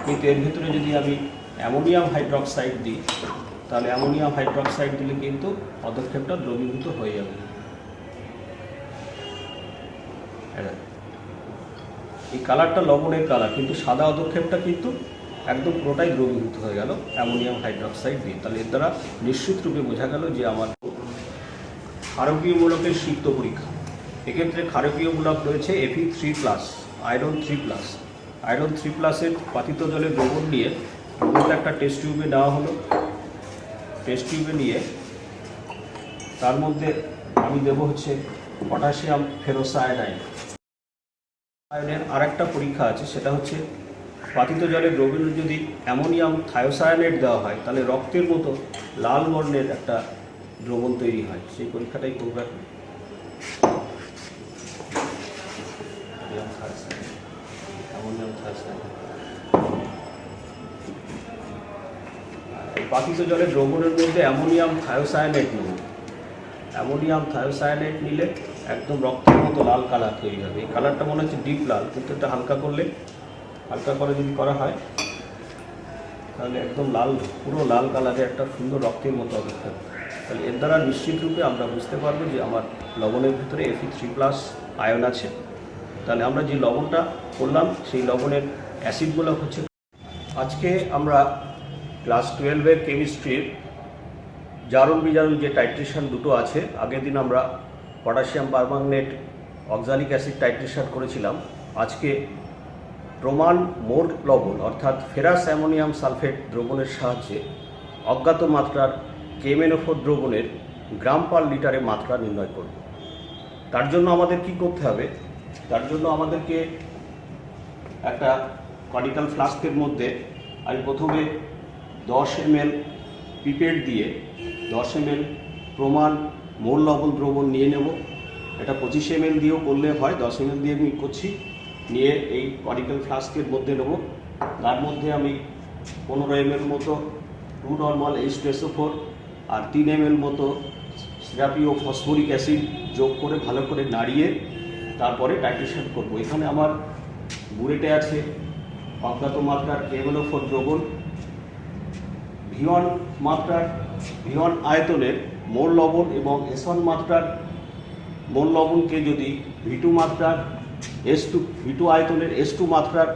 কিন্তু এর ভিতরে যদি আমি অ্যামোনিয়াম হাইড্রক্সাইড দিই তাহলে অ্যামোনিয়াম হাইড্রক্সাইড দিলে কিন্তু অদক্ষেপটা দ্রবীভূত হয়ে যাবে। এই কালারটা লবণের কালার, কিন্তু সাদা অদক্ষেপটা কিন্তু একদম পুরোটাই দ্রবীভূত হয়ে গেল অ্যামোনিয়াম হাইড্রক্সাইড দিয়ে। তাহলে এর দ্বারা নিশ্চিত রূপে বোঝা গেল যে আমার ক্ষারকীয় মূলকের সিক্ত পরীক্ষা। এক্ষেত্রে ক্ষারকীয় মূলক রয়েছে Fe3+, আয়রন 3+। আয়রন 3+-এর পাতিত জলের দ্রবণ নিয়ে দ্রবণটা একটা টেস্ট টিউবে নেওয়া হলো। টেস্ট টিউবে নিয়ে তার মধ্যে আমি দেবো হচ্ছে পটাশিয়াম ফেরোসায়ানাইড। আয়নের আরেকটা পরীক্ষা আছে, সেটা হচ্ছে পাতিত জলের দ্রবণে যদি অ্যামোনিয়াম থায়োসায়ানেট দেওয়া হয় তাহলে রক্তের মতো লাল বর্ণের একটা দ্রবণ তৈরি হয়। সেই পরীক্ষাটাই করব এখন। পাতিত জলের দ্রবণের মধ্যে অ্যামোনিয়াম থায়োসায়ানেট নেব। অ্যামোনিয়াম থায়োসায়ানেট নিলে একদম রক্তের মতো লাল কালার তৈরি হবে। এই কালারটা মনে হচ্ছে ডিপ লাল, কিন্তু এটা হালকা করে যদি করা হয় তাহলে একদম লাল, পুরো লাল কালারের একটা সুন্দর রক্তের মতো অবস্থা। তাহলে এর দ্বারা নিশ্চিত রূপে আমরা বুঝতে পারবো যে আমার লবণের ভিতরে Fe3+ আয়ন আছে। তাহলে আমরা যে লবণটা করলাম সেই লবণের অ্যাসিডগুলো হচ্ছে। আজকে আমরা ক্লাস 12-এর কেমিস্ট্রির জারণ বিজারণ যে টাইট্রেশন দুটো আছে, আগের দিন আমরা potassium permanganate oxalic acid titration করেছিলাম। আজকে প্রমাণ মোর লবণ অর্থাৎ ফেরাস অ্যামোনিয়াম সালফেট দ্রবণের সাহায্যে অজ্ঞাত মাত্রার KMnO4 দ্রবণের গ্রাম পার লিটারে মাত্রা নির্ণয় করব। তার জন্য আমাদের কি করতে হবে? তার জন্য আমাদেরকে একটা কনিক্যাল ফ্লাস্কের মধ্যে আমি প্রথমে 10 ml পিপেট দিয়ে 10 ml প্রমাণ মোর লবণ দ্রবণ নিয়ে নেব। এটা 25 ml দিয়েও করলে হয়, 10 ml দিয়ে আমি করছি। নিয়ে এই কনিক্যাল ফ্লাস্কের মধ্যে নেব। তার মধ্যে আমি 15 ml মতো 2 নর্মাল H2SO4 আর 3 ml মতো সিরাপীয় ফসফরিক অ্যাসিড যোগ করে ভালো করে নাড়িয়ে তারপরে টাইট্রেশন করব। এখানে আমার বুলেটে আছে অজ্ঞাত মাত্রার KMnO4 দ্রবণ, V1 মাত্রার V1 আয়তনের মোল লবণ এবং S1 মাত্রার মোল লবণকে যদি V2 মাত্রার V2 আয়তনের S2 মাত্রার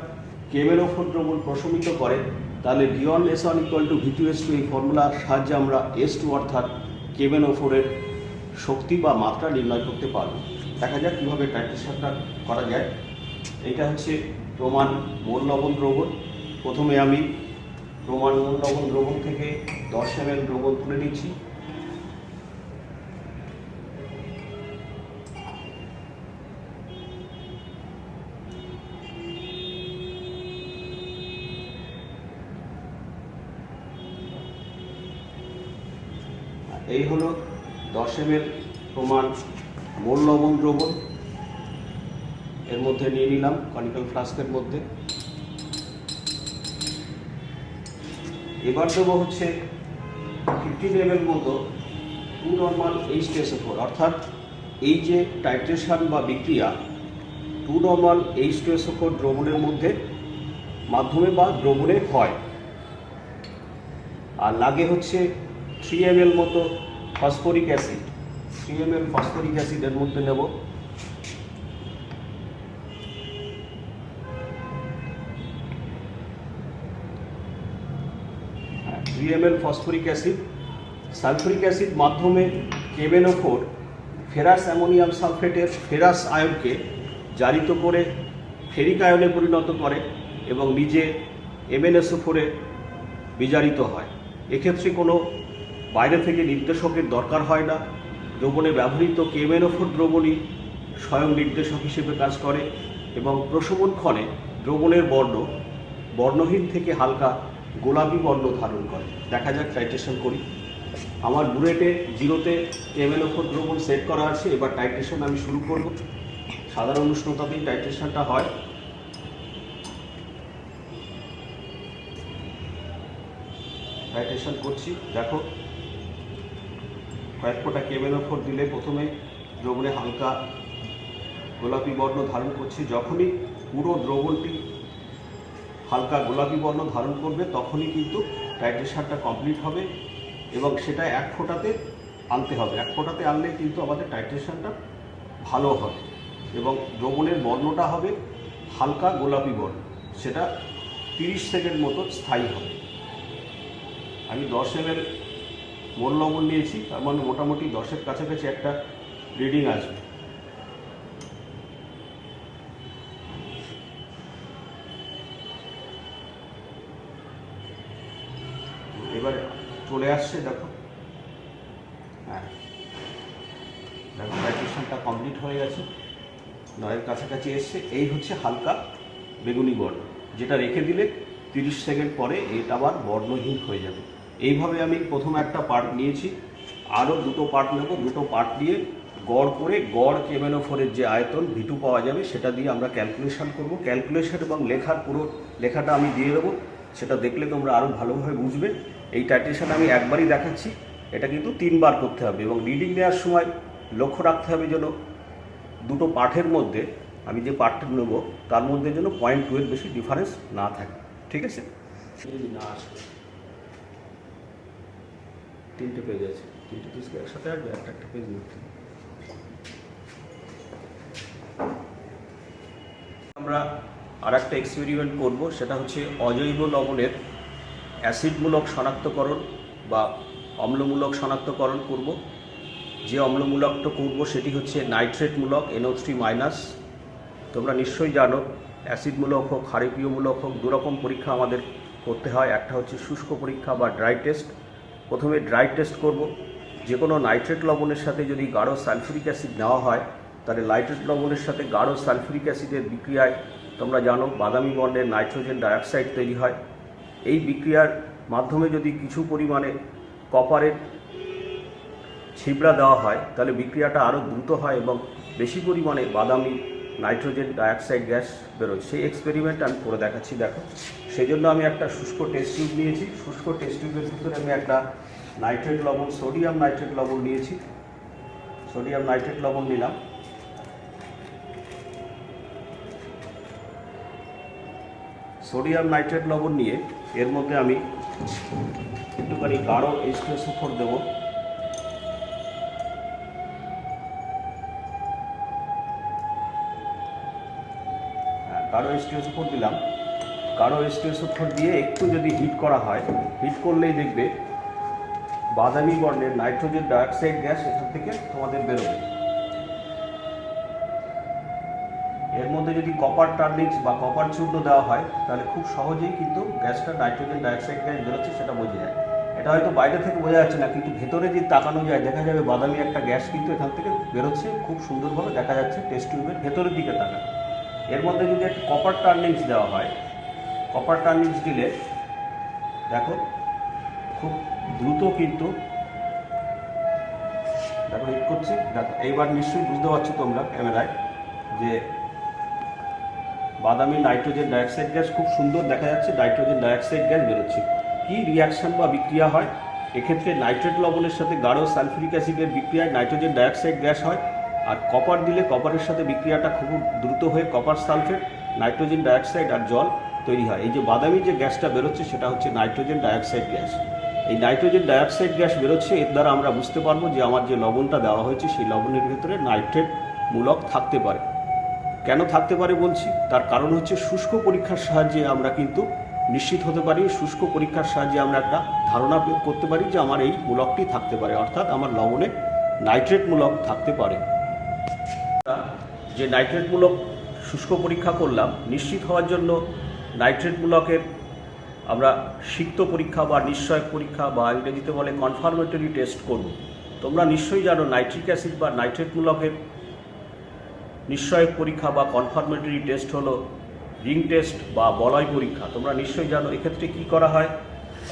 KMnO4 দ্রবণ প্রশমিত করে তাহলে V1S1 = V2S2 এই ফর্মুলার সাহায্যে আমরা S2 অর্থাৎ KMnO4 এর শক্তি বা মাত্রা নির্ণয় করতে পারব। দেখা যাক কীভাবে টাইট্রেশনটা করা যায়। এটা হচ্ছে প্রমাণ মোল লবণ দ্রবণ। প্রথমে আমি প্রমাণ মোল লবণ দ্রবণ থেকে 10 ml দ্রবণ তুলে নিচ্ছি। এই হলো 10 ml প্রমাণ মোল লবণ দ্রবণ, এর মধ্যে নিয়ে নিলাম কনিক্যাল ফ্লাস্কের মধ্যে। এবার দেবো হচ্ছে 15 ml মতো 2 নর্মাল H2SO4, অর্থাৎ এই যে টাইট্রেশন বা বিক্রিয়া 2 নর্মাল H2SO4 দ্রবণের মধ্যে মাধ্যমে বা দ্রবণে হয়। আর লাগে হচ্ছে 3 ml মতো phosphoric acid, 3 ml phosphoric acid এর মধ্যে নেব। ফসফরিক অ্যাসিড, সালফুরিক অ্যাসিড মাধ্যমে KMnO4 ফেরাস অ্যামোনিয়াম সালফেটের ফেরাস আয়নকে জারিত করে ফেরিক আয়নে পরিণত করে এবং নিজে MnSO4 এ বিজারিত হয়। এক্ষেত্রে কোনো বাইরে থেকে নির্দেশকের দরকার হয় না। দ্রবণে ব্যবহৃত KMnO4 দ্রবণই স্বয়ং নির্দেশক হিসেবে কাজ করে এবং প্রশমনক্ষণে দ্রবণের বর্ণ বর্ণহীন থেকে হালকা গোলাপি বর্ণ ধারণ করে। দেখা যাক টাইট্রেশন করি। আমার বুলেটে 0-তে KMnO4 দ্রবণ সেট করা আছে। এবার টাইট্রেশন আমি শুরু করব। সাধারণ উষ্ণতাতেই টাইট্রেশনটা হয়। টাইট্রেশন করছি, দেখো কয়েক ফোঁটা KMnO4 দিলে প্রথমে দ্রবণে হালকা গোলাপি বর্ণ ধারণ করছি। যখনই পুরো দ্রবণটি হালকা গোলাপি বর্ণ ধারণ করবে তখনই কিন্তু টাইট্রেশনটা কমপ্লিট হবে এবং সেটা 1 ফোঁটাতে আনতে হবে। 1 ফোঁটাতে আনলে কিন্তু আমাদের টাইট্রেশনটা ভালো হবে এবং দ্রবণের বর্ণটা হবে হালকা গোলাপি বর্ণ, সেটা 30 সেকেন্ড মতো স্থায়ী হবে। আমি 10 ml মোল লবণ নিয়েছি, তার মানে মোটামুটি 10-এর কাছাকাছি একটা রিডিং আসবে। এবার চলে আসছে, দেখো হ্যাঁ, দেখো টাইট্রেশনটা কমপ্লিট হয়ে গেছে, 9-এর কাছাকাছি এসছে। এই হচ্ছে হালকা বেগুনি বর্ণ, যেটা রেখে দিলে 30 সেকেন্ড পরে এটা আবার বর্ণহীন হয়ে যাবে। এইভাবে আমি প্রথম একটা পার্ট নিয়েছি, আরও 2টো পার্ট নেব। 2টো পার্ট দিয়ে গড় করে গড় KMnO4 এর যে আয়তন V2 পাওয়া যাবে সেটা দিয়ে আমরা ক্যালকুলেশন করব। ক্যালকুলেশন এবং লেখার পুরো লেখাটা আমি দিয়ে দেবো, সেটা দেখলে তোমরা আরও ভালোভাবে বুঝবে। এই টাইট্রেশন আমি একবারই দেখাচ্ছি, এটা কিন্তু 3 বার করতে হবে এবং রিডিং নেওয়ার সময় লক্ষ্য রাখতে হবে যেন 2টো পার্টের মধ্যে আমি যে পার্টটা নেব তার মধ্যে যেন 0.2 এর বেশি ডিফারেন্স না থাকে, ঠিক আছে? যদি না আসে 3টে পেজ আছে, 3টে পেজকে একসাথে আসবে, একটা পেজ নিতে। আমরা আর একটা এক্সপেরিমেন্ট করব, সেটা হচ্ছে অজৈব লবণের অ্যাসিডমূলক শনাক্তকরণ বা অম্লমূলক শনাক্তকরণ করব। যে অম্লমূলকটা করব সেটি হচ্ছে নাইট্রেটমূলক NO3-। তোমরা নিশ্চয়ই জানো অ্যাসিডমূলক হোক ক্ষারকীয়মূলক হোক 2 রকম পরীক্ষা আমাদের করতে হয়। একটা হচ্ছে শুষ্ক পরীক্ষা বা ড্রাই টেস্ট। প্রথমে ড্রাই টেস্ট করব। যে কোনো নাইট্রেট লবণের সাথে যদি গাঢ় সালফিউরিক অ্যাসিড নেওয়া হয় তাহলে নাইট্রেট লবণের সাথে গাঢ় সালফিউরিক অ্যাসিডের বিক্রিয়ায় তোমরা জানো বাদামি বর্ণের নাইট্রোজেন ডাইঅক্সাইড তৈরি হয়। এই বিক্রিয়ার মাধ্যমে যদি কিছু পরিমাণে কপারের ছিবড়া দেওয়া হয় তাহলে বিক্রিয়াটা আরও দ্রুত হয় এবং বেশি পরিমাণে বাদামি নাইট্রোজেন ডাইঅক্সাইড গ্যাস বেরোয়। সেই এক্সপেরিমেন্ট আমি করে দেখাচ্ছি, দেখো। সেই জন্য আমি একটা শুষ্ক টেস্ট টিউব নিয়েছি। শুষ্ক টেস্ট টিউবের ভিতরে আমি একটা নাইট্রেট লবণ, সোডিয়াম নাইট্রেট লবণ নিয়েছি। সোডিয়াম নাইট্রেট লবণ নিলাম। সোডিয়াম নাইট্রেট লবণ নিয়ে এর মধ্যে আমি একটুখানি গাঢ় H2SO4 দেবো। গাঢ় H2SO4 দিলাম। গাঢ় H2SO4 দিয়ে একটু যদি হিট করা হয়, হিট করলেই দেখবে বাদামি বর্ণের নাইট্রোজেন ডাইঅক্সাইড গ্যাস এখান থেকে তোমাদের বেরোবে। এর মধ্যে যদি কপার টার্নিক্স বা কপার চূর্ণ দেওয়া হয় তাহলে খুব সহজেই কিন্তু গ্যাসটা নাইট্রোজেন ডাইঅক্সাইড গ্যাস বেরোচ্ছে সেটা বোঝা যায়। এটা হয়তো বাইরে থেকে বোঝা যাচ্ছে না, কিন্তু ভেতরে যদি তাকানো যায় দেখা যাবে বাদামি একটা গ্যাস কিন্তু এখান থেকে বেরোচ্ছে, খুব সুন্দরভাবে দেখা যাচ্ছে টেস্ট টিউবের ভেতরের দিকে তাকানো। এর মধ্যে যদি একটা কপার টার্নিংস দেওয়া হয়, কপার টার্নিংস দিলে দেখো খুব দ্রুত কিন্তু দেখো হিট করছে। দেখো এইবার নিশ্চয়ই বুঝতে পারছো তোমরা ক্যামেরায় যে বাদামি নাইট্রোজেন ডাইঅক্সাইড গ্যাস খুব সুন্দর দেখা যাচ্ছে, নাইট্রোজেন ডাইঅক্সাইড গ্যাস বেরোচ্ছে। কী রিয়াকশান বা বিক্রিয়া হয় এক্ষেত্রে? নাইট্রেট লবণের সাথে গাঢ় সালফিউরিক অ্যাসিডের বিক্রিয়ায় নাইট্রোজেন ডাইঅক্সাইড গ্যাস হয়, আর কপার দিলে কপারের সাথে বিক্রিয়াটা খুব দ্রুত হয়ে কপার সালফেট, নাইট্রোজেন ডাইঅক্সাইড আর জল তৈরি হয়। এই যে বাদামি যে গ্যাসটা বেরোচ্ছে সেটা হচ্ছে নাইট্রোজেন ডাইঅক্সাইড গ্যাস। এই নাইট্রোজেন ডাইঅক্সাইড গ্যাস বেরোচ্ছে, এর দ্বারা আমরা বুঝতে পারবো যে আমার যে লবণটা দেওয়া হয়েছে সেই লবণের ভিতরে নাইট্রেট মূলক থাকতে পারে। কেন থাকতে পারে বলছি, তার কারণ হচ্ছে শুষ্ক পরীক্ষার সাহায্যে আমরা কিন্তু নিশ্চিত হতে পারি, শুষ্ক পরীক্ষার সাহায্যে আমরা একটা ধারণা করতে পারি যে আমার এই মূলকটি থাকতে পারে, অর্থাৎ আমার লবণে নাইট্রেট মূলক থাকতে পারে। যে নাইট্রেট মূলক শুষ্ক পরীক্ষা করলাম, নিশ্চিত হওয়ার জন্য নাইট্রেট মূলকের আমরা সিক্ত পরীক্ষা বা নিশ্চয়ক পরীক্ষা বা ইংরেজিতে বলে কনফার্মেটরি টেস্ট করব। তোমরা নিশ্চয়ই জানো নাইট্রিক অ্যাসিড বা নাইট্রেট মূলকের নিশ্চয়ক পরীক্ষা বা কনফার্মেটরি টেস্ট হলো রিং টেস্ট বা বলয় পরীক্ষা। তোমরা নিশ্চয়ই জানো এক্ষেত্রে কি করা হয়।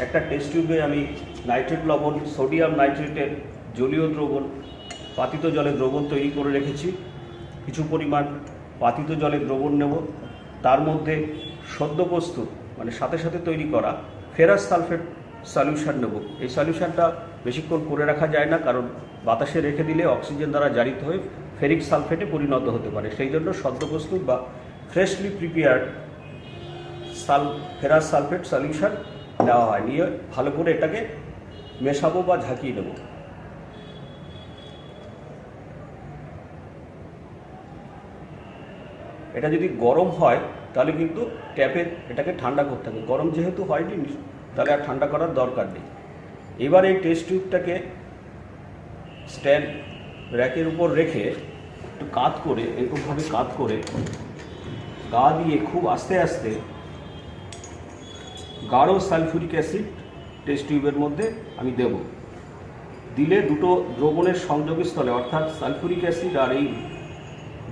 একটা টেস্ট টিউবে আমি নাইট্রেট লবণ, সোডিয়াম নাইট্রেটের জলীয় দ্রবণ, পাতিত জলের দ্রবণ তৈরি করে রেখেছি। কিছু পরিমাণ পাতিত জলের দ্রবণ নেব, তার মধ্যে সদ্য প্রস্তুত মানে সাথে সাথে তৈরি করা ফেরাস সালফেট সলিউশন নেব। এই সলিউশনটা বেশিক্ষণ করে রাখা যায় না, কারণ বাতাসে রেখে দিলে অক্সিজেন দ্বারা জারিত হয়ে ফেরিক সালফেটে পরিণত হতে পারে। সেই জন্য সদ্য প্রস্তুত বা freshly prepared ferrous sulphate solution নেওয়া হয়। নিয়ে ভালো করে এটাকে মেশাবো বা ঝাঁকিয়ে নেব। এটা যদি গরম হয় তাহলে কিন্তু ট্যাপে এটাকে ঠান্ডা করতে হবে। গরম যেহেতু হয়নি তাহলে আর ঠান্ডা করার দরকার নেই। এবার এই টেস্ট টিউবটাকে স্ট্যান্ড র্যাকের উপর রেখে একটু কাত করে, এরকমভাবে কাত করে গা দিয়ে খুব আস্তে আস্তে গাঢ় সালফিউরিক অ্যাসিড টেস্ট টিউবের মধ্যে আমি দেব। দিলে দুটো দ্রবণের সংযোগস্থলে অর্থাৎ সালফিউরিক অ্যাসিড আর এই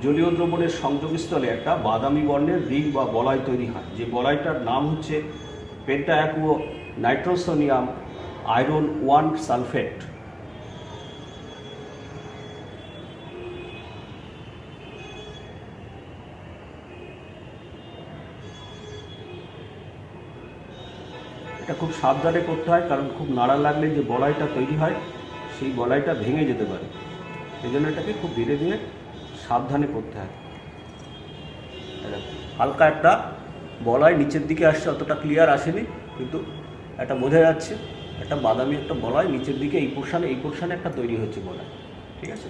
জলীয় দ্রবণের সংযোগস্থলে একটা বাদামি বর্ণের রিং বা বলয় তৈরি হয়, যে বলয়টার নাম হচ্ছে পেন্টাঅ্যাকুয়ো নাইট্রোসোনিয়াম আয়রন 1 সালফেট। এটা খুব সাবধানে করতে হয়, কারণ খুব নাড়া লাগলে যে বলয়টা তৈরি হয় সেই বলয়টা ভেঙে যেতে পারে। এই জন্য এটাকে খুব ধীরে ধীরে সাবধানে করতে হয়। হালকা একটা বলয় নিচের দিকে আসছে, অতটা ক্লিয়ার আসেনি, কিন্তু একটা বোঝা যাচ্ছে একটা বাদামি একটা বলয় নিচের দিকে এই পোর্শনে একটা তৈরি হচ্ছে বলয়। ঠিক আছে।